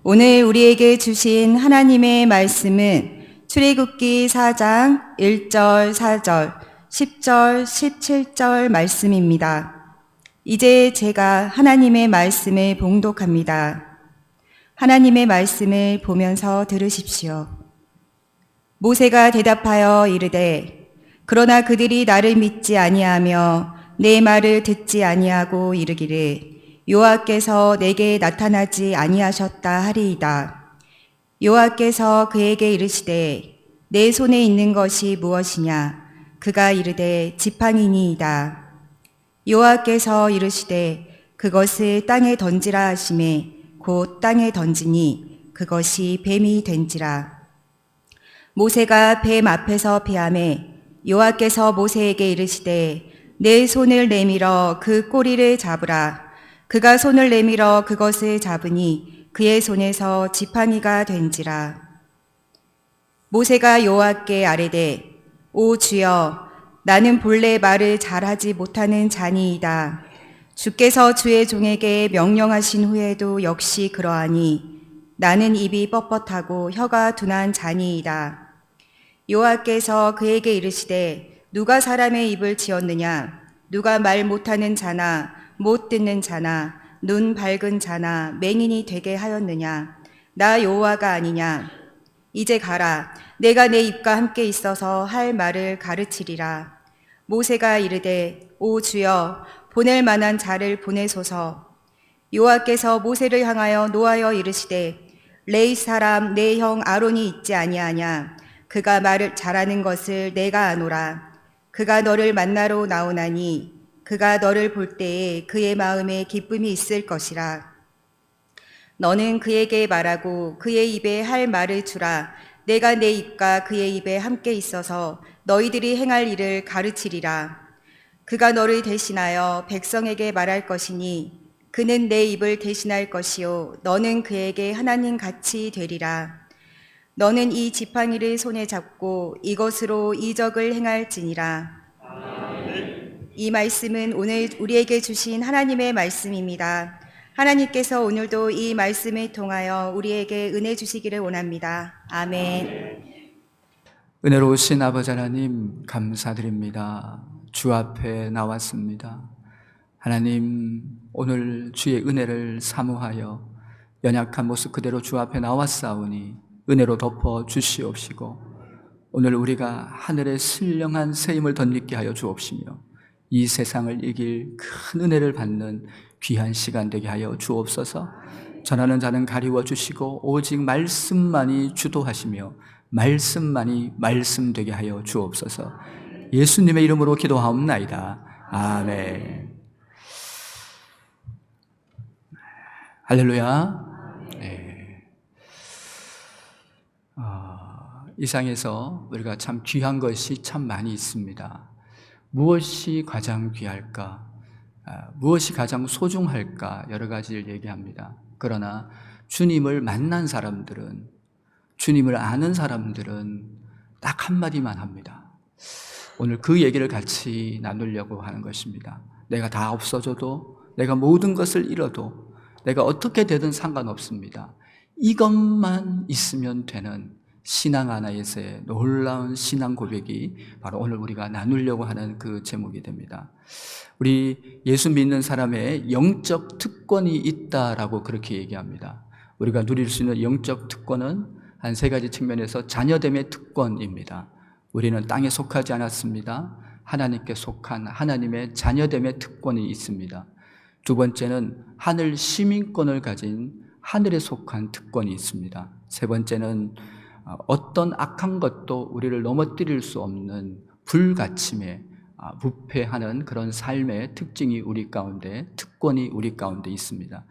오늘 우리에게 주신 하나님의 말씀은 출애굽기 4장 1절, 4절, 10절, 17절 말씀입니다. 이제 제가 하나님의 말씀을 봉독합니다. 하나님의 말씀을 보면서 들으십시오. 모세가 대답하여 이르되 그러나 그들이 나를 믿지 아니하며 내 말을 듣지 아니하고 이르기를 여호와께서 내게 나타나지 아니하셨다 하리이다. 여호와께서 그에게 이르시되 내 손에 있는 것이 무엇이냐? 그가 이르되 지팡이니이다. 여호와께서 이르시되 그것을 땅에 던지라 하시매 곧 땅에 던지니 그것이 뱀이 된지라. 모세가 뱀 앞에서 피하매 여호와께서 모세에게 이르시되 내 손을 내밀어 그 꼬리를 잡으라. 그가 손을 내밀어 그것을 잡으니 그의 손에서 지팡이가 된지라. 모세가 여호와께 아뢰되 오 주여 나는 본래 말을 잘하지 못하는 자니이다. 주께서 주의 종에게 명령하신 후에도 역시 그러하니 나는 입이 뻣뻣하고 혀가 둔한 자니이다. 여호와께서 그에게 이르시되 누가 사람의 입을 지었느냐? 누가 말 못하는 자나 못 듣는 자나 눈 밝은 자나 맹인이 되게 하였느냐? 나 여호와가 아니냐? 이제 가라. 내가 내 입과 함께 있어서 할 말을 가르치리라. 모세가 이르되 오 주여 보낼 만한 자를 보내소서. 여호와께서 모세를 향하여 노하여 이르시되 레위 사람 내 형 아론이 있지 아니하냐? 그가 말을 잘하는 것을 내가 아노라. 그가 너를 만나러 나오나니 그가 너를 볼 때에 그의 마음에 기쁨이 있을 것이라. 너는 그에게 말하고 그의 입에 할 말을 주라. 내가 내 입과 그의 입에 함께 있어서 너희들이 행할 일을 가르치리라. 그가 너를 대신하여 백성에게 말할 것이니 그는 내 입을 대신할 것이요 너는 그에게 하나님 같이 되리라. 너는 이 지팡이를 손에 잡고 이것으로 이적을 행할지니라. 이 말씀은 오늘 우리에게 주신 하나님의 말씀입니다. 하나님께서 오늘도 이 말씀을 통하여 우리에게 은혜 주시기를 원합니다. 아멘. 은혜로우신 아버지 하나님 감사드립니다. 주 앞에 나왔습니다. 하나님 오늘 주의 은혜를 사모하여 연약한 모습 그대로 주 앞에 나왔사오니 은혜로 덮어 주시옵시고 오늘 우리가 하늘의 신령한 새 힘을 덧입게 하여 주옵시며 이 세상을 이길 큰 은혜를 받는 귀한 시간 되게 하여 주옵소서. 전하는 자는 가리워 주시고 오직 말씀만이 주도하시며 말씀만이 말씀되게 하여 주옵소서. 예수님의 이름으로 기도하옵나이다. 아멘. 할렐루야. 네. 이 상에서 우리가 참 귀한 것이 참 많이 있습니다. 무엇이 가장 귀할까? 무엇이 가장 소중할까? 여러 가지를 얘기합니다. 그러나 주님을 만난 사람들은, 주님을 아는 사람들은 딱 한마디만 합니다. 오늘 그 얘기를 같이 나누려고 하는 것입니다. 내가 다 없어져도, 내가 모든 것을 잃어도, 내가 어떻게 되든 상관없습니다. 이것만 있으면 되는 신앙 하나에서의 놀라운 신앙 고백이 바로 오늘 우리가 나누려고 하는 그 제목이 됩니다. 우리 예수 믿는 사람의 영적 특권이 있다라고 그렇게 얘기합니다. 우리가 누릴 수 있는 영적 특권은 한 세 가지 측면에서 자녀됨의 특권입니다. 우리는 땅에 속하지 않았습니다. 하나님께 속한 하나님의 자녀됨의 특권이 있습니다. 두 번째는 하늘 시민권을 가진 하늘에 속한 특권이 있습니다. 세 번째는 어떤 악한 것도 우리를 넘어뜨릴 수 없는 불가침에 부패하는 그런 삶의 특징이 우리 가운데, 특권이 우리 가운데 있습니다.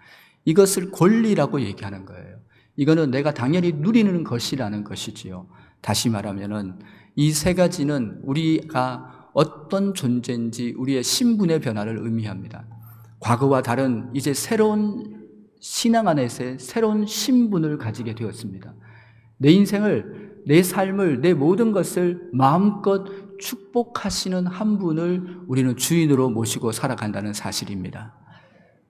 이것을 권리라고 얘기하는 거예요. 이거는 내가 당연히 누리는 것이라는 것이지요. 다시 말하면은 이 세 가지는 우리가 어떤 존재인지 우리의 신분의 변화를 의미합니다. 과거와 다른 이제 새로운 신앙 안에서의 새로운 신분을 가지게 되었습니다. 내 인생을, 내 삶을, 내 모든 것을 마음껏 축복하시는 한 분을 우리는 주인으로 모시고 살아간다는 사실입니다.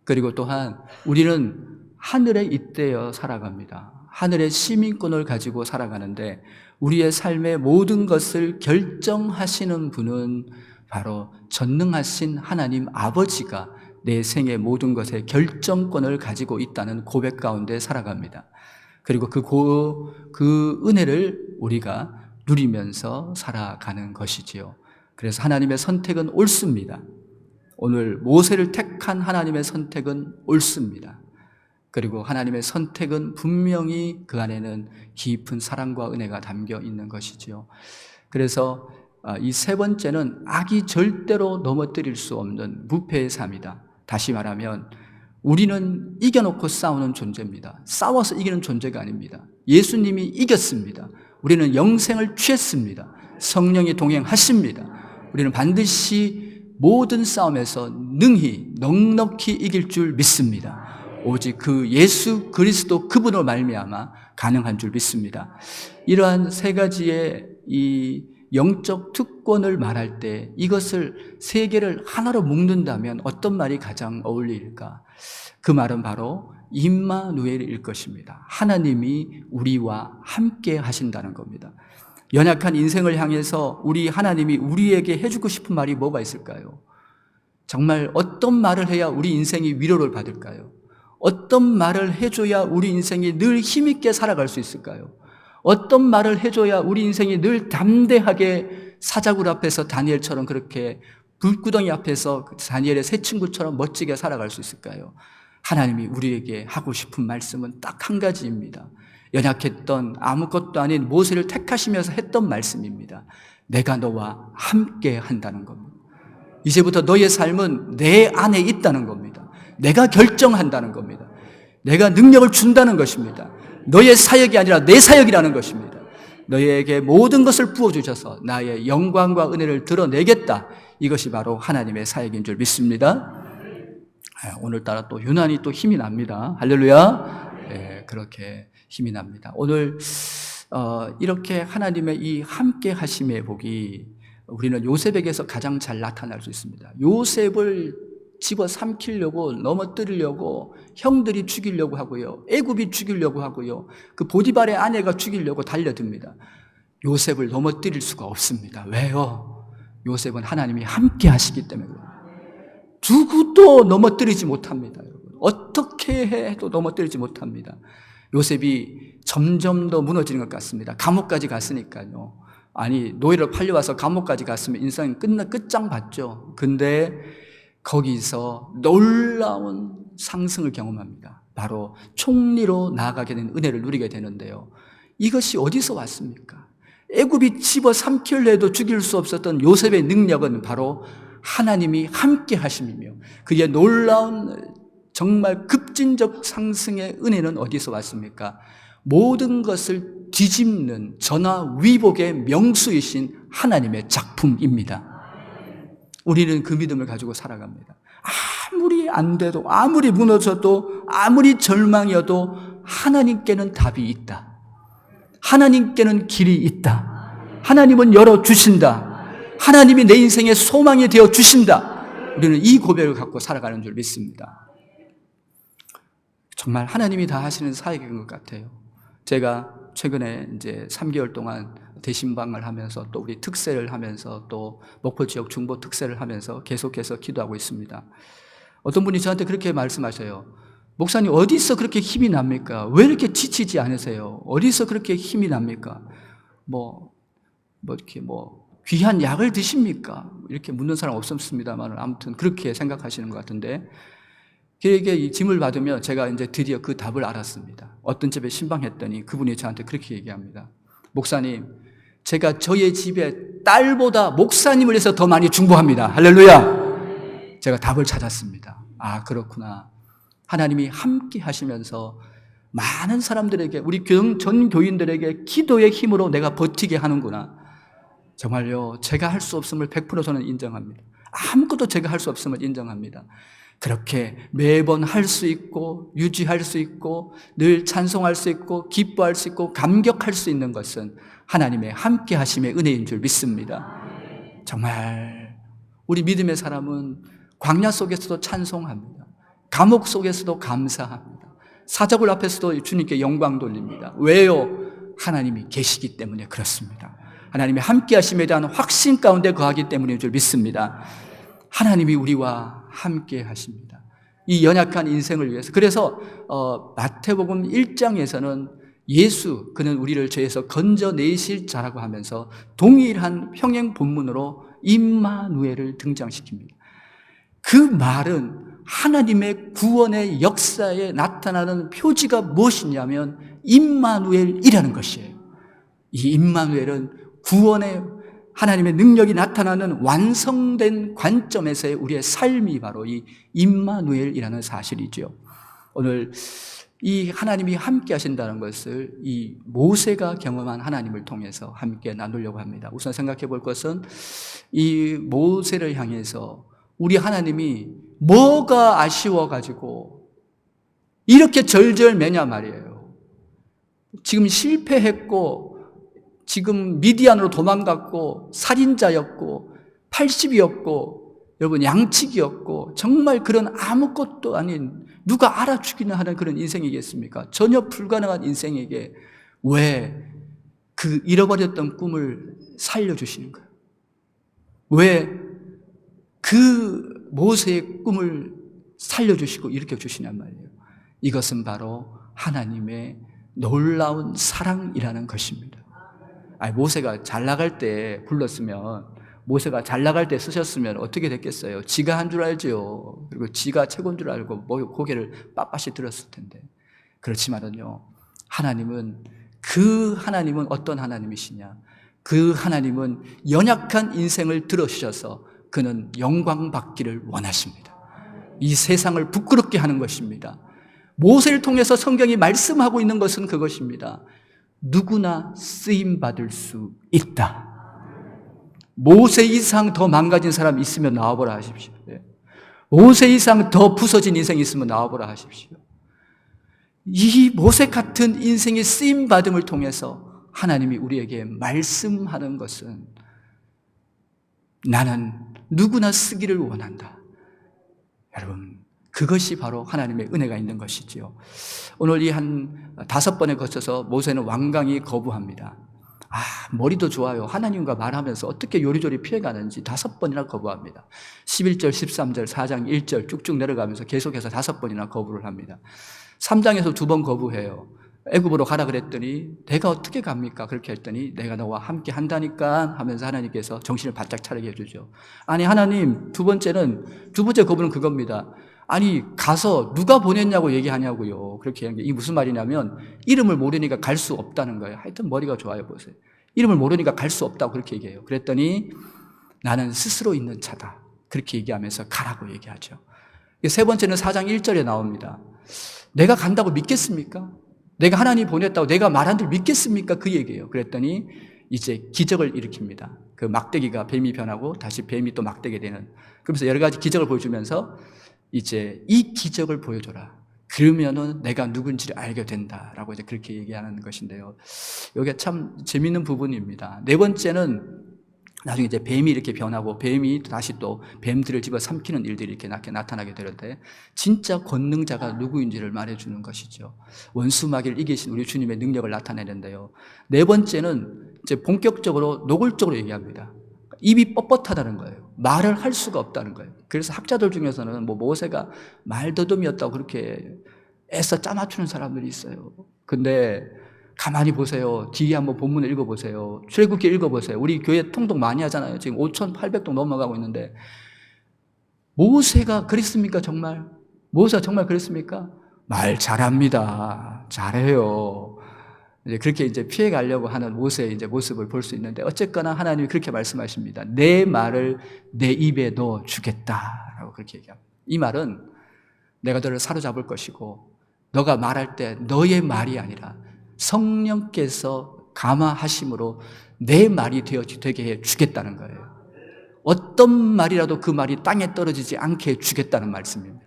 그리고 또한 우리는 하늘에 잇대어 살아갑니다. 하늘의 시민권을 가지고 살아가는데 우리의 삶의 모든 것을 결정하시는 분은 바로 전능하신 하나님 아버지가 내 생의 모든 것의 결정권을 가지고 있다는 고백 가운데 살아갑니다. 그리고 그 은혜를 우리가 누리면서 살아가는 것이지요. 그래서 하나님의 선택은 옳습니다. 오늘 모세를 택한 하나님의 선택은 옳습니다. 그리고 하나님의 선택은 분명히 그 안에는 깊은 사랑과 은혜가 담겨 있는 것이지요. 그래서 이 세 번째는 악이 절대로 넘어뜨릴 수 없는 무패의 삶이다. 다시 말하면 우리는 이겨놓고 싸우는 존재입니다. 싸워서 이기는 존재가 아닙니다. 예수님이 이겼습니다. 우리는 영생을 취했습니다. 성령이 동행하십니다. 우리는 반드시 모든 싸움에서 능히 넉넉히 이길 줄 믿습니다. 오직 그 예수 그리스도 그분으로 말미암아 가능한 줄 믿습니다. 이러한 세 가지의 이 영적 특권을 말할 때 이것을 세 개를 하나로 묶는다면 어떤 말이 가장 어울릴까? 그 말은 바로 임마누엘일 것입니다. 하나님이 우리와 함께 하신다는 겁니다. 연약한 인생을 향해서 우리 하나님이 우리에게 해주고 싶은 말이 뭐가 있을까요? 정말 어떤 말을 해야 우리 인생이 위로를 받을까요? 어떤 말을 해줘야 우리 인생이 늘 힘있게 살아갈 수 있을까요? 어떤 말을 해줘야 우리 인생이 늘 담대하게 사자굴 앞에서 다니엘처럼 그렇게 불구덩이 앞에서 다니엘의 세 친구처럼 멋지게 살아갈 수 있을까요? 하나님이 우리에게 하고 싶은 말씀은 딱 한 가지입니다. 연약했던 아무것도 아닌 모세를 택하시면서 했던 말씀입니다. 내가 너와 함께 한다는 겁니다. 이제부터 너의 삶은 내 안에 있다는 겁니다. 내가 결정한다는 겁니다. 내가 능력을 준다는 것입니다. 너의 사역이 아니라 내 사역이라는 것입니다. 너에게 모든 것을 부어주셔서 나의 영광과 은혜를 드러내겠다. 이것이 바로 하나님의 사역인 줄 믿습니다. 오늘따라 또 유난히 또 힘이 납니다. 할렐루야. 네, 그렇게 힘이 납니다. 오늘 이렇게 하나님의 이 함께 하심의 복이 우리는 요셉에게서 가장 잘 나타날 수 있습니다. 요셉을 집어삼키려고 넘어뜨리려고 형들이 죽이려고 하고요. 애굽이 죽이려고 하고요. 그 보디발의 아내가 죽이려고 달려듭니다. 요셉을 넘어뜨릴 수가 없습니다. 왜요? 요셉은 하나님이 함께 하시기 때문에 누구도 넘어뜨리지 못합니다. 여러분. 어떻게 해도 넘어뜨리지 못합니다. 요셉이 점점 더 무너지는 것 같습니다. 감옥까지 갔으니까요. 아니 노예로 팔려와서 감옥까지 갔으면 인생 끝장 봤죠. 근데 거기서 놀라운 상승을 경험합니다. 바로 총리로 나아가게 된 은혜를 누리게 되는데요. 이것이 어디서 왔습니까? 애굽이 집어삼키려 해도 죽일 수 없었던 요셉의 능력은 바로 하나님이 함께 하심이며 그의 놀라운 정말 급진적 상승의 은혜는 어디서 왔습니까? 모든 것을 뒤집는 전화위복의 명수이신 하나님의 작품입니다. 우리는 그 믿음을 가지고 살아갑니다. 아무리 안 돼도, 아무리 무너져도, 아무리 절망이어도 하나님께는 답이 있다. 하나님께는 길이 있다. 하나님은 열어주신다. 하나님이 내 인생의 소망이 되어 주신다. 우리는 이 고백을 갖고 살아가는 줄 믿습니다. 정말 하나님이 다 하시는 사역인 것 같아요. 제가 최근에 이제 3개월 동안 대신방을 하면서 또 우리 특세를 하면서 또 목포 지역 중보 특세를 하면서 계속해서 기도하고 있습니다. 어떤 분이 저한테 그렇게 말씀하셔요. 목사님 어디서 그렇게 힘이 납니까? 왜 이렇게 지치지 않으세요? 어디서 그렇게 힘이 납니까? 이렇게 귀한 약을 드십니까? 이렇게 묻는 사람 없었습니다만 아무튼 그렇게 생각하시는 것 같은데 그에게 이 짐을 받으며 제가 이제 드디어 그 답을 알았습니다. 어떤 집에 신방했더니 그분이 저한테 그렇게 얘기합니다. 목사님, 제가 저의 집에 딸보다 목사님을 위해서 더 많이 중보합니다. 할렐루야! 제가 답을 찾았습니다. 아, 그렇구나. 하나님이 함께 하시면서 많은 사람들에게, 우리 전 교인들에게 기도의 힘으로 내가 버티게 하는구나. 정말요, 제가 할 수 없음을 100% 저는 인정합니다. 아무것도 제가 할 수 없음을 인정합니다. 그렇게 매번 할 수 있고 유지할 수 있고 늘 찬송할 수 있고 기뻐할 수 있고 감격할 수 있는 것은 하나님의 함께 하심의 은혜인 줄 믿습니다. 정말 우리 믿음의 사람은 광야 속에서도 찬송합니다. 감옥 속에서도 감사합니다. 사자굴 앞에서도 주님께 영광 돌립니다. 왜요? 하나님이 계시기 때문에 그렇습니다. 하나님이 함께 하심에 대한 확신 가운데 거하기 때문인 줄 믿습니다. 하나님이 우리와 함께 하십니다. 이 연약한 인생을 위해서. 그래서 마태복음 1장에서는 예수, 그는 우리를 죄에서 건져내실 자라고 하면서 동일한 평행 본문으로 임마누엘을 등장시킵니다. 그 말은 하나님의 구원의 역사에 나타나는 표지가 무엇이냐면 임마누엘이라는 것이에요. 이 임마누엘은 구원의 하나님의 능력이 나타나는 완성된 관점에서의 우리의 삶이 바로 이 임마누엘이라는 사실이죠. 오늘 이 하나님이 함께 하신다는 것을 이 모세가 경험한 하나님을 통해서 함께 나누려고 합니다. 우선 생각해 볼 것은 이 모세를 향해서 우리 하나님이 뭐가 아쉬워가지고 이렇게 절절매냐 말이에요. 지금 실패했고, 지금 미디안으로 도망갔고, 살인자였고, 80이었고, 여러분 양치기였고, 정말 그런 아무것도 아닌 누가 알아주기는 하는 그런 인생이겠습니까? 전혀 불가능한 인생에게 왜 그 잃어버렸던 꿈을 살려주시는 거예요? 왜 그 모세의 꿈을 살려주시고 일으켜주시냔 말이에요. 이것은 바로 하나님의 놀라운 사랑이라는 것입니다. 모세가 잘 나갈 때 불렀으면, 모세가 잘 나갈 때 쓰셨으면 어떻게 됐겠어요? 지가 한 줄 알죠. 그리고 지가 최고인 줄 알고 고개를 빳빳이 들었을 텐데. 그렇지만은요, 하나님은 어떤 하나님이시냐? 그 하나님은 연약한 인생을 들어주셔서 그는 영광 받기를 원하십니다. 이 세상을 부끄럽게 하는 것입니다. 모세를 통해서 성경이 말씀하고 있는 것은 그것입니다. 누구나 쓰임받을 수 있다. 모세 이상 더 망가진 사람 있으면 나와보라 하십시오. 모세 이상 더 부서진 인생이 있으면 나와보라 하십시오. 이 모세 같은 인생의 쓰임받음을 통해서 하나님이 우리에게 말씀하는 것은 나는 누구나 쓰기를 원한다. 여러분, 그것이 바로 하나님의 은혜가 있는 것이지요. 오늘 이 한 5번에 거쳐서 모세는 완강히 거부합니다. 머리도 좋아요. 하나님과 말하면서 어떻게 요리조리 피해가는지 5번이나 거부합니다. 11절, 13절, 4장 1절 쭉쭉 내려가면서 계속해서 5번이나 거부를 합니다. 3장에서 2번 거부해요. 애굽으로 가라 그랬더니 내가 어떻게 갑니까? 그렇게 했더니 내가 너와 함께 한다니까 하면서 하나님께서 정신을 바짝 차리게 해주죠. 아니 하나님, 두 번째 거부는 그겁니다. 아니 가서 누가 보냈냐고 얘기하냐고요. 그렇게 하는 게 이게 무슨 말이냐면 이름을 모르니까 갈 수 없다는 거예요. 하여튼 머리가 좋아요. 보세요. 이름을 모르니까 갈 수 없다고 그렇게 얘기해요. 그랬더니 나는 스스로 있는 자다. 그렇게 얘기하면서 가라고 얘기하죠. 세 번째는 4장 1절에 나옵니다. 내가 간다고 믿겠습니까? 내가 하나님 보냈다고 내가 말한 줄 믿겠습니까? 그 얘기예요. 그랬더니 이제 기적을 일으킵니다. 그 막대기가 뱀이 변하고 다시 뱀이 또 막대기 되는, 그러면서 여러 가지 기적을 보여주면서 이제 이 기적을 보여줘라. 그러면은 내가 누군지를 알게 된다라고 이제 그렇게 얘기하는 것인데요. 이게 참 재밌는 부분입니다. 네 번째는 나중에 이제 뱀이 이렇게 변하고 뱀이 다시 또 뱀들을 집어 삼키는 일들이 이렇게 나타나게 되는데 진짜 권능자가 누구인지를 말해주는 것이죠. 원수마귀를 이기신 우리 주님의 능력을 나타내는데요. 네 번째는 이제 본격적으로 노골적으로 얘기합니다. 입이 뻣뻣하다는 거예요. 말을 할 수가 없다는 거예요. 그래서 학자들 중에서는 모세가 말더듬이었다고 그렇게 애써 짜맞추는 사람들이 있어요. 근데 가만히 보세요. 뒤에 한번 본문을 읽어보세요. 출애굽기 읽어보세요. 우리 교회 통독 많이 하잖아요. 지금 5,800동 넘어가고 있는데 모세가 그랬습니까? 정말? 모세가 정말 그랬습니까? 말 잘합니다. 잘해요. 이제 그렇게 이제 피해 가려고 하는 모세의 이제 모습을 볼 수 있는데 어쨌거나 하나님이 그렇게 말씀하십니다. 내 말을 내 입에 넣어 주겠다라고 그렇게 얘기합니다. 이 말은 내가 너를 사로잡을 것이고 너가 말할 때 너의 말이 아니라 성령께서 감화하심으로 내 말이 되게 해 주겠다는 거예요. 어떤 말이라도 그 말이 땅에 떨어지지 않게 해 주겠다는 말씀입니다.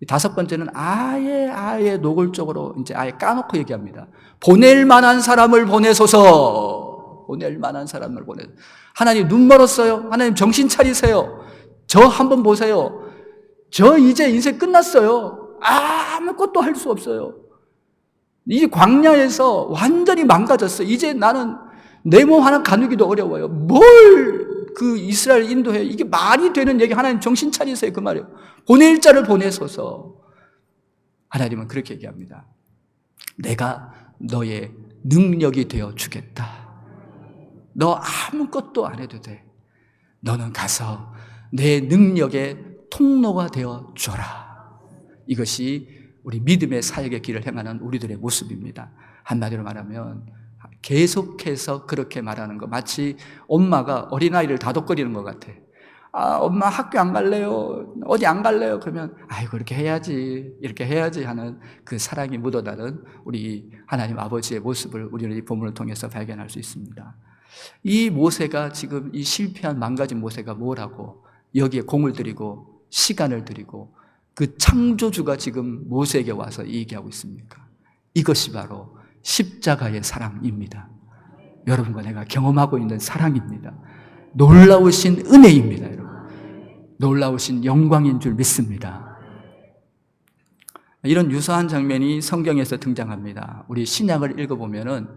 5번째는 아예 노골적으로 이제 아예 까놓고 얘기합니다. 보낼 만한 사람을 보내소서. 보낼 만한 사람을 보내소서. 하나님 눈 멀었어요. 하나님 정신 차리세요. 저 한번 보세요. 저 이제 인생 끝났어요. 아무것도 할 수 없어요. 이 광야에서 완전히 망가졌어. 이제 나는 내 몸 하나 가누기도 어려워요. 뭘 그 이스라엘 인도해? 이게 말이 되는 얘기. 하나님 정신 차리세요. 그 말이에요. 보낼 자를 보내소서. 하나님은 그렇게 얘기합니다. 내가 너의 능력이 되어 주겠다. 너 아무것도 안 해도 돼. 너는 가서 내 능력의 통로가 되어 줘라. 이것이 우리 믿음의 사역의 길을 행하는 우리들의 모습입니다. 한마디로 말하면 계속해서 그렇게 말하는 거, 마치 엄마가 어린아이를 다독거리는 것 같아. 엄마 학교 안 갈래요? 어디 안 갈래요? 그러면 아이고 이렇게 해야지 하는 그 사랑이 묻어나는 우리 하나님 아버지의 모습을 우리는 이 본문을 통해서 발견할 수 있습니다. 이 모세가 지금 이 실패한 망가진 모세가 뭐라고 여기에 공을 들이고 시간을 들이고 그 창조주가 지금 모세에게 와서 얘기하고 있습니까? 이것이 바로 십자가의 사랑입니다. 여러분과 내가 경험하고 있는 사랑입니다. 놀라우신 은혜입니다, 여러분. 놀라우신 영광인 줄 믿습니다. 이런 유사한 장면이 성경에서 등장합니다. 우리 신약을 읽어보면은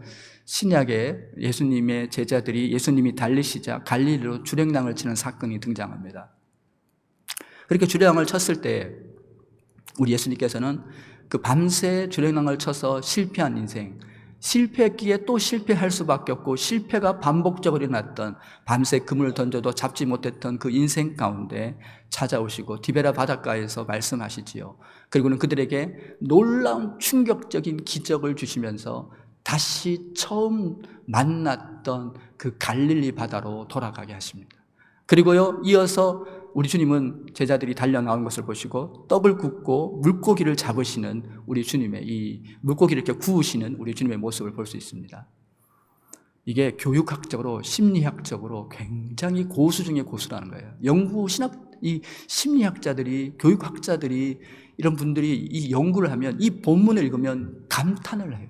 신약에 예수님의 제자들이 예수님이 달리시자 갈릴리로 주랭랑을 치는 사건이 등장합니다. 그렇게 주랭랑을 쳤을 때 우리 예수님께서는 그 밤새 주랭랑을 쳐서 실패한 인생, 실패했기에 또 실패할 수밖에 없고 실패가 반복적으로 일어났던 밤새 그물을 던져도 잡지 못했던 그 인생 가운데 찾아오시고 디베라 바닷가에서 말씀하시지요. 그리고는 그들에게 놀라운 충격적인 기적을 주시면서 다시 처음 만났던 그 갈릴리 바다로 돌아가게 하십니다. 그리고요, 이어서 우리 주님은 제자들이 달려 나온 것을 보시고 떡을 굽고 물고기를 잡으시는 우리 주님의 이 물고기를 이렇게 구우시는 우리 주님의 모습을 볼 수 있습니다. 이게 교육학적으로 심리학적으로 굉장히 고수 중에 고수라는 거예요. 이 심리학자들이 교육학자들이 이런 분들이 이 연구를 하면 이 본문을 읽으면 감탄을 해요.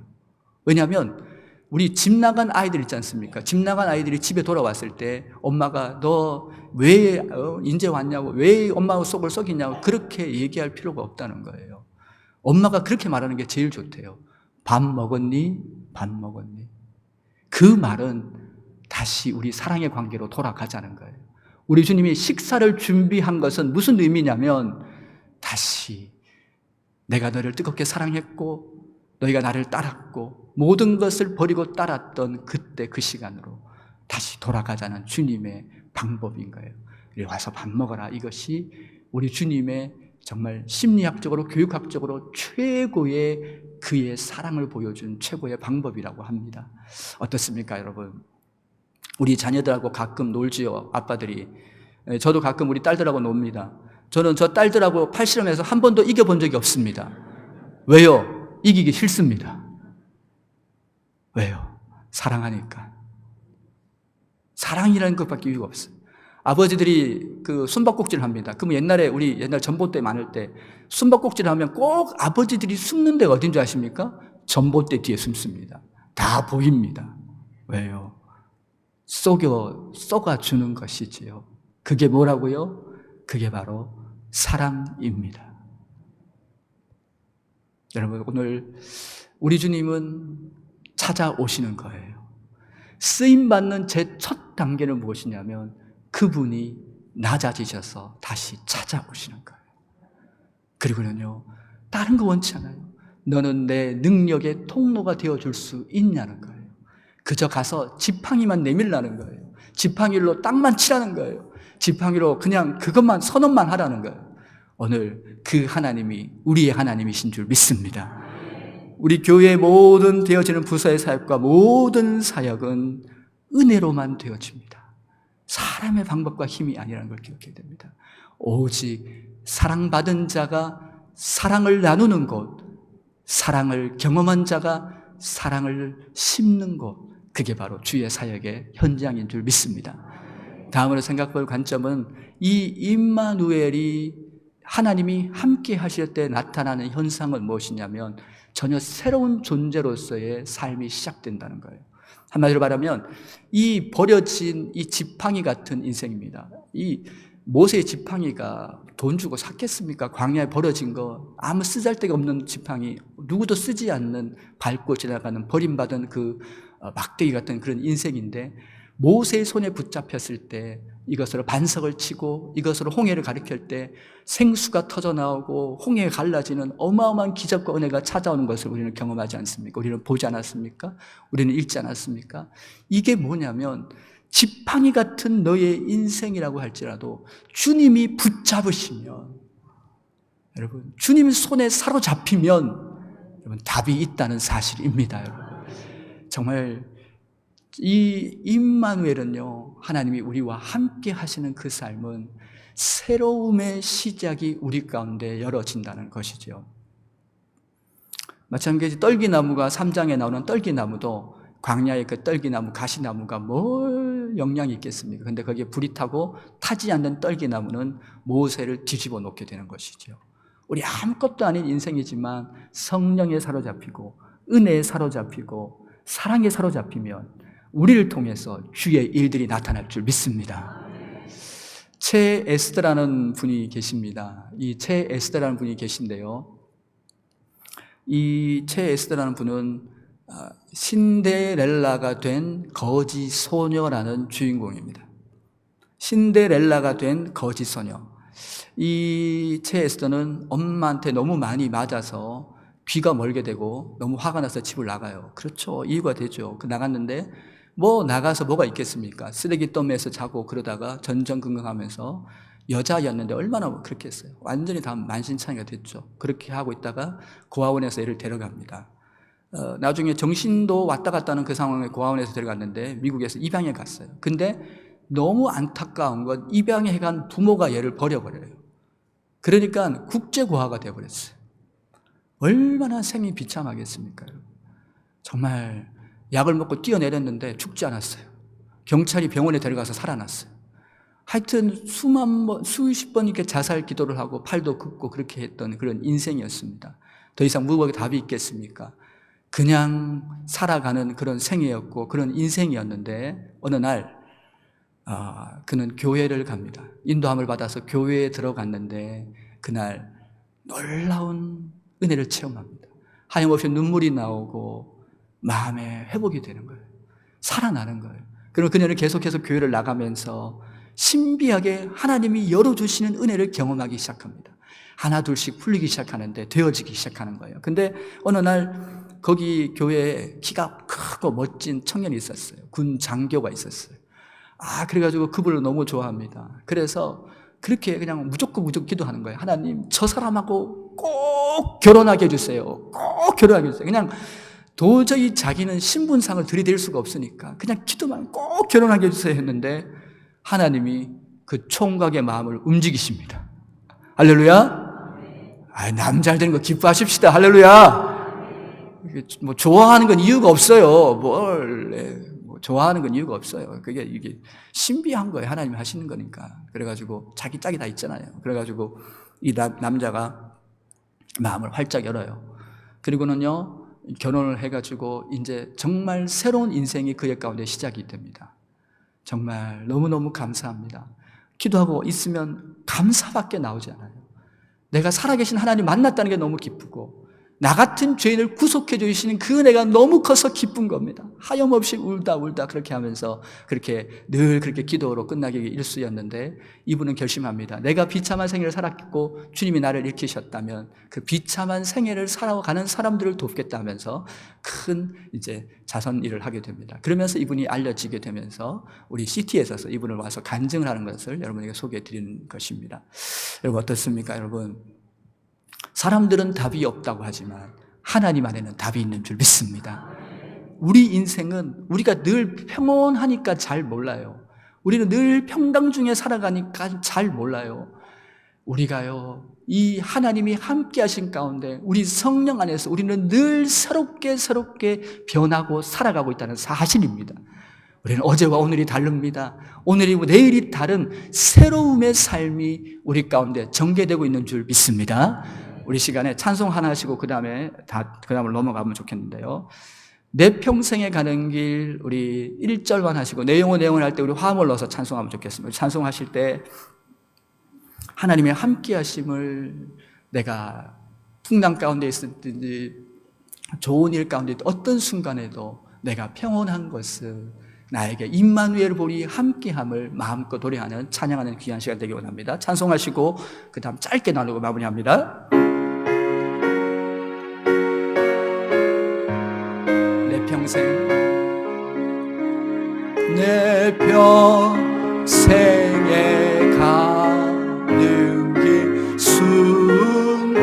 왜냐하면 우리 집 나간 아이들 있지 않습니까? 집 나간 아이들이 집에 돌아왔을 때 엄마가 너 왜 인제 왔냐고, 왜 엄마가 속을 썩이냐고 그렇게 얘기할 필요가 없다는 거예요. 엄마가 그렇게 말하는 게 제일 좋대요. 밥 먹었니? 밥 먹었니? 그 말은 다시 우리 사랑의 관계로 돌아가자는 거예요. 우리 주님이 식사를 준비한 것은 무슨 의미냐면 다시 내가 너를 뜨겁게 사랑했고 너희가 나를 따랐고 모든 것을 버리고 따랐던 그때 그 시간으로 다시 돌아가자는 주님의 방법인 거예요. 와서 밥 먹어라. 이것이 우리 주님의 정말 심리학적으로 교육학적으로 최고의 그의 사랑을 보여준 최고의 방법이라고 합니다. 어떻습니까, 여러분? 우리 자녀들하고 가끔 놀지요, 아빠들이. 저도 가끔 우리 딸들하고 놉니다. 저는 저 딸들하고 팔씨름해서 한 번도 이겨본 적이 없습니다. 왜요? 이기기 싫습니다. 왜요? 사랑하니까. 사랑이라는 것밖에 이유가 없어요. 아버지들이 그 숨바꼭질을 합니다. 그럼 우리 옛날 전봇대 많을 때 숨바꼭질을 하면 꼭 아버지들이 숨는 데가 어딘 줄 아십니까? 전봇대 뒤에 숨습니다. 다 보입니다. 왜요? 쏘아주는 것이지요. 그게 뭐라고요? 그게 바로 사랑입니다. 여러분, 오늘 우리 주님은 찾아오시는 거예요. 쓰임받는 제 첫 단계는 무엇이냐면 그분이 낮아지셔서 다시 찾아오시는 거예요. 그리고는요, 다른 거 원치 않아요. 너는 내 능력의 통로가 되어줄 수 있냐는 거예요. 그저 가서 지팡이만 내밀라는 거예요. 지팡이로 땅만 치라는 거예요. 지팡이로 그냥 그것만 선언만 하라는 거예요. 오늘 그 하나님이 우리의 하나님이신 줄 믿습니다. 우리 교회의 모든 되어지는 부서의 사역과 모든 사역은 은혜로만 되어집니다. 사람의 방법과 힘이 아니라는 걸 기억해야 됩니다. 오직 사랑받은 자가 사랑을 나누는 곳, 사랑을 경험한 자가 사랑을 심는 곳, 그게 바로 주의 사역의 현장인 줄 믿습니다. 다음으로 생각볼 관점은 이 임마누엘이 하나님이 함께 하실 때 나타나는 현상은 무엇이냐면 전혀 새로운 존재로서의 삶이 시작된다는 거예요. 한마디로 말하면 이 버려진 이 지팡이 같은 인생입니다. 이 모세의 지팡이가 돈 주고 샀겠습니까? 광야에 버려진 거, 아무 쓰잘데기 없는 지팡이, 누구도 쓰지 않는 밟고 지나가는 버림받은 그 막대기 같은 그런 인생인데, 모세의 손에 붙잡혔을 때 이것으로 반석을 치고 이것으로 홍해를 가리킬 때 생수가 터져나오고 홍해가 갈라지는 어마어마한 기적과 은혜가 찾아오는 것을 우리는 경험하지 않습니까? 우리는 보지 않았습니까? 우리는 읽지 않았습니까? 이게 뭐냐면, 지팡이 같은 너의 인생이라고 할지라도 주님이 붙잡으시면, 여러분, 주님 손에 사로잡히면 여러분 답이 있다는 사실입니다. 여러분, 정말 이 임마누엘은요, 하나님이 우리와 함께 하시는 그 삶은 새로움의 시작이 우리 가운데 열어진다는 것이죠. 마찬가지 떨기나무가 3장에 나오는 떨기나무도, 광야의 그 떨기나무, 가시나무가 뭘 영향이 있겠습니까? 근데 거기에 불이 타고 타지 않는 떨기나무는 모세를 뒤집어 놓게 되는 것이죠. 우리 아무것도 아닌 인생이지만 성령에 사로잡히고 은혜에 사로잡히고 사랑에 사로잡히면 우리를 통해서 주의 일들이 나타날 줄 믿습니다. 채 에스더라는 분이 계십니다. 이 채 에스더라는 분이 계신데요, 이 채 에스더라는 분은 신데렐라가 된 거지 소녀라는 주인공입니다. 신데렐라가 된 거지 소녀. 이 채 에스더는 엄마한테 너무 많이 맞아서 귀가 멀게 되고 너무 화가 나서 집을 나가요. 그렇죠, 이유가 되죠. 나갔는데 나가서 뭐가 있겠습니까? 쓰레기 더미에서 자고 그러다가 전전긍긍하면서, 여자였는데 얼마나 그렇게 했어요. 완전히 다 만신창이가 됐죠. 그렇게 하고 있다가 고아원에서 애를 데려갑니다. 나중에 정신도 왔다 갔다 하는 그 상황에 고아원에서 데려갔는데 미국에서 입양해 갔어요. 근데 너무 안타까운 건 입양해 간 부모가 얘를 버려버려요. 그러니까 국제고아가 되어버렸어요. 얼마나 생이 비참하겠습니까? 정말 약을 먹고 뛰어내렸는데 죽지 않았어요. 경찰이 병원에 데려가서 살아났어요. 하여튼 수십 번 이렇게 자살 기도를 하고 팔도 긋고 그렇게 했던 그런 인생이었습니다. 더 이상 무엇에 답이 있겠습니까? 그냥 살아가는 그런 생애였고 그런 인생이었는데, 어느 날 그는 교회를 갑니다. 인도함을 받아서 교회에 들어갔는데 그날 놀라운 은혜를 체험합니다. 하염없이 눈물이 나오고 마음에 회복이 되는 거예요. 살아나는 거예요. 그리고 그녀는 계속해서 교회를 나가면서 신비하게 하나님이 열어주시는 은혜를 경험하기 시작합니다. 하나 둘씩 풀리기 시작하는데 되어지기 시작하는 거예요. 근데 어느 날 거기 교회에 키가 크고 멋진 청년이 있었어요. 군 장교가 있었어요. 그래가지고 그분을 너무 좋아합니다. 그래서 그렇게 그냥 무조건 기도하는 거예요. 하나님, 저 사람하고 꼭 결혼하게 해주세요. 꼭 결혼하게 해주세요. 그냥 도저히 자기는 신분상을 들이댈 수가 없으니까 그냥 기도만 꼭 결혼하게 해주세요 했는데, 하나님이 그 총각의 마음을 움직이십니다. 할렐루야. 남 잘 되는 거 기뻐하십시다. 할렐루야. 좋아하는 건 이유가 없어요. 좋아하는 건 이유가 없어요. 이게 신비한 거예요. 하나님이 하시는 거니까. 그래가지고 자기 짝이 다 있잖아요. 그래가지고 이 남자가 마음을 활짝 열어요. 그리고는요, 결혼을 해가지고 이제 정말 새로운 인생이 그의 가운데 시작이 됩니다. 정말 너무너무 감사합니다. 기도하고 있으면 감사밖에 나오지 않아요. 내가 살아계신 하나님 만났다는 게 너무 기쁘고, 나 같은 죄인을 구속해 주시는 그 은혜가 너무 커서 기쁜 겁니다. 하염없이 울다 그렇게 하면서 그렇게 늘 그렇게 기도로 끝나기 일쑤였는데, 이분은 결심합니다. 내가 비참한 생애를 살았고 주님이 나를 일으키셨다면 그 비참한 생애를 살아가는 사람들을 돕겠다 하면서 큰 이제 자선 일을 하게 됩니다. 그러면서 이분이 알려지게 되면서 우리 CT에서 이분을 와서 간증을 하는 것을 여러분에게 소개해 드리는 것입니다. 여러분 어떻습니까? 여러분, 사람들은 답이 없다고 하지만 하나님 안에는 답이 있는 줄 믿습니다. 우리 인생은 우리가 늘 평온하니까 잘 몰라요. 우리는 늘 평강 중에 살아가니까 잘 몰라요. 우리가요, 이 하나님이 함께 하신 가운데 우리 성령 안에서 우리는 늘 새롭게 변하고 살아가고 있다는 사실입니다. 우리는 어제와 오늘이 다릅니다. 오늘이 내일이 다른 새로움의 삶이 우리 가운데 전개되고 있는 줄 믿습니다. 우리 시간에 찬송 하나 하시고 그 다음을 넘어가면 좋겠는데요. 내 평생에 가는 길, 우리 1절만 하시고 내용을 할 때 우리 화음을 넣어서 찬송하면 좋겠습니다. 찬송하실 때 하나님의 함께 하심을 내가 풍랑 가운데 있었든지 좋은 일 가운데 어떤 순간에도 내가 평온한 것을 나에게 임마누엘 보리 함께함을 마음껏 노래하는 찬양하는 귀한 시간 되기 원합니다. 찬송하시고 그 다음 짧게 나누고 마무리합니다. 내 평생 내 평생에 가는 길 순탄하여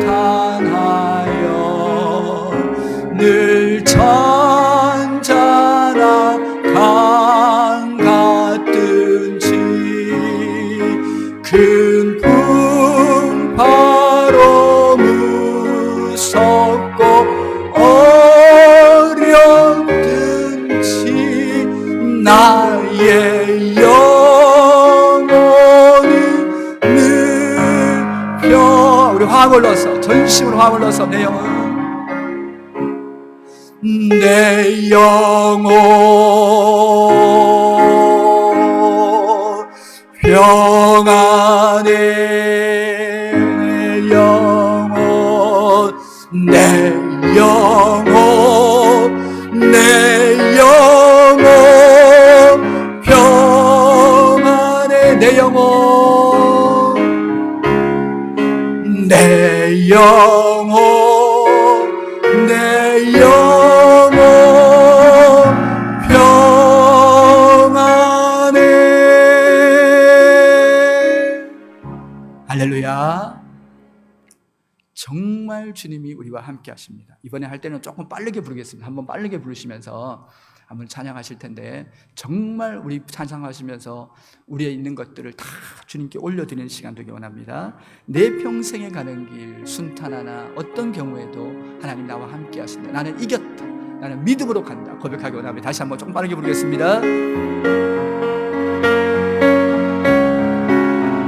늘 잔잔한 강 같든지 큰 풍파로 무섭고 어렵든지 나의 영혼은 늘 우리 화음을 넣어서 전심으로 화음을 넣어서 내 영혼 평안해 내 영혼 평안해 내 영혼 평안해. 할렐루야. 정말 주님이 우리와 함께 하십니다. 이번에 할 때는 조금 빠르게 부르겠습니다. 한번 빠르게 부르시면서 한번 찬양하실 텐데 정말 우리 찬양하시면서 우리에 있는 것들을 다 주님께 올려드리는 시간 되기 원합니다. 내 평생에 가는 길 순탄하나 어떤 경우에도 하나님 나와 함께 하신다. 나는 이겼다. 나는 믿음으로 간다. 고백하기 원합니다. 다시 한번 조금 빠르게 부르겠습니다.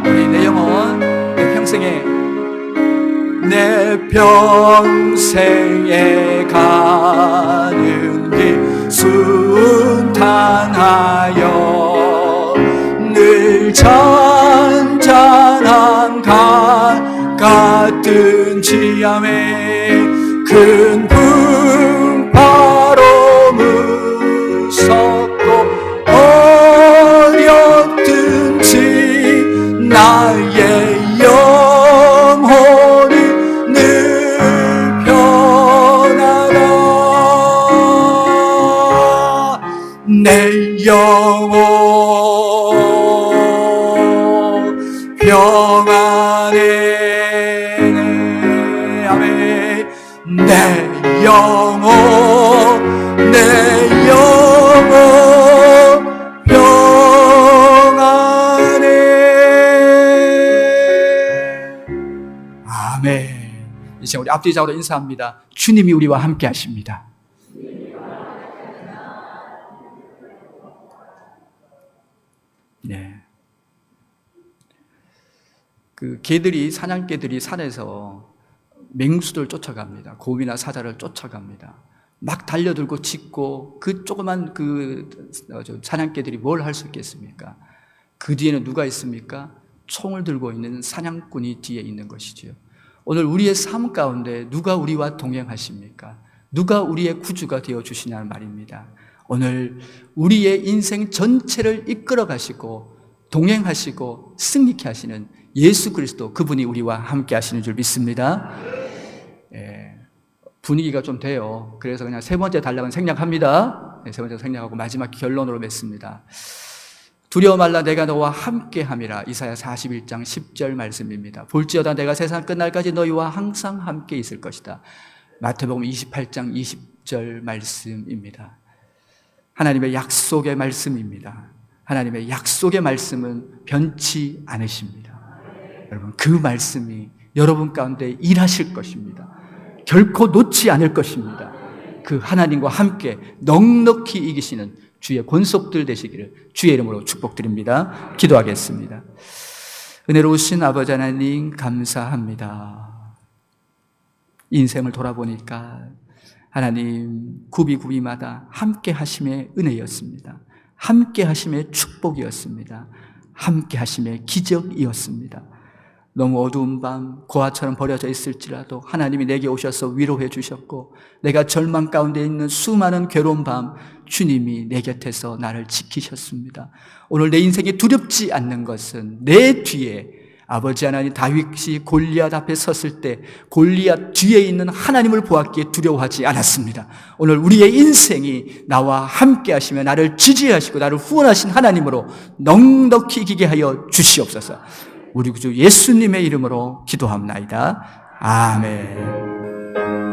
우리 내 영혼 내 평생에 가는 길 순탄하여 늘 잔잔한 강 같든지 아멘 큰 풍파로 무섭고 어렵든지 나의 영혼이 늘 편하다 내 영혼 평안해 아멘 내 영혼 평안해 아멘. 이제 우리 앞뒤 좌우로 인사합니다. 주님이 우리와 함께 하십니다. 네. 그 개들이 사냥개들이 산에서 맹수들 쫓아갑니다. 곰이나 사자를 쫓아갑니다. 막 달려들고 짖고 그 조그만 사냥개들이 뭘 할 수 있겠습니까? 그 뒤에는 누가 있습니까? 총을 들고 있는 사냥꾼이 뒤에 있는 것이지요. 오늘 우리의 삶 가운데 누가 우리와 동행하십니까? 누가 우리의 구주가 되어 주시냐는 말입니다. 오늘 우리의 인생 전체를 이끌어 가시고 동행하시고 승리케 하시는 예수 그리스도 그분이 우리와 함께 하시는 줄 믿습니다. 분위기가 좀 돼요. 그래서 그냥 세 번째 단락은 생략합니다. 세 번째 생략하고 마지막 결론으로 맺습니다. 두려워 말라 내가 너와 함께 함이라. 이사야 41장 10절 말씀입니다. 볼지어다 내가 세상 끝날까지 너희와 항상 함께 있을 것이다. 마태복음 28장 20절 말씀입니다. 하나님의 약속의 말씀입니다. 하나님의 약속의 말씀은 변치 않으십니다. 여러분 그 말씀이 여러분 가운데 일하실 것입니다. 결코 놓지 않을 것입니다. 그 하나님과 함께 넉넉히 이기시는 주의 권속들 되시기를 주의 이름으로 축복드립니다. 기도하겠습니다. 은혜로우신 아버지 하나님 감사합니다. 인생을 돌아보니까 하나님 구비구비마다 함께 하심의 은혜였습니다. 함께 하심의 축복이었습니다. 함께 하심의 기적이었습니다. 너무 어두운 밤 고아처럼 버려져 있을지라도 하나님이 내게 오셔서 위로해 주셨고, 내가 절망 가운데 있는 수많은 괴로운 밤 주님이 내 곁에서 나를 지키셨습니다. 오늘 내 인생에 두렵지 않는 것은 내 뒤에 아버지 하나님 다윗이 골리앗 앞에 섰을 때 골리앗 뒤에 있는 하나님을 보았기에 두려워하지 않았습니다. 오늘 우리의 인생이 나와 함께 하시며 나를 지지하시고 나를 후원하신 하나님으로 넉넉히 이기게 하여 주시옵소서. 우리 구주 예수님의 이름으로 기도합나이다. 아멘.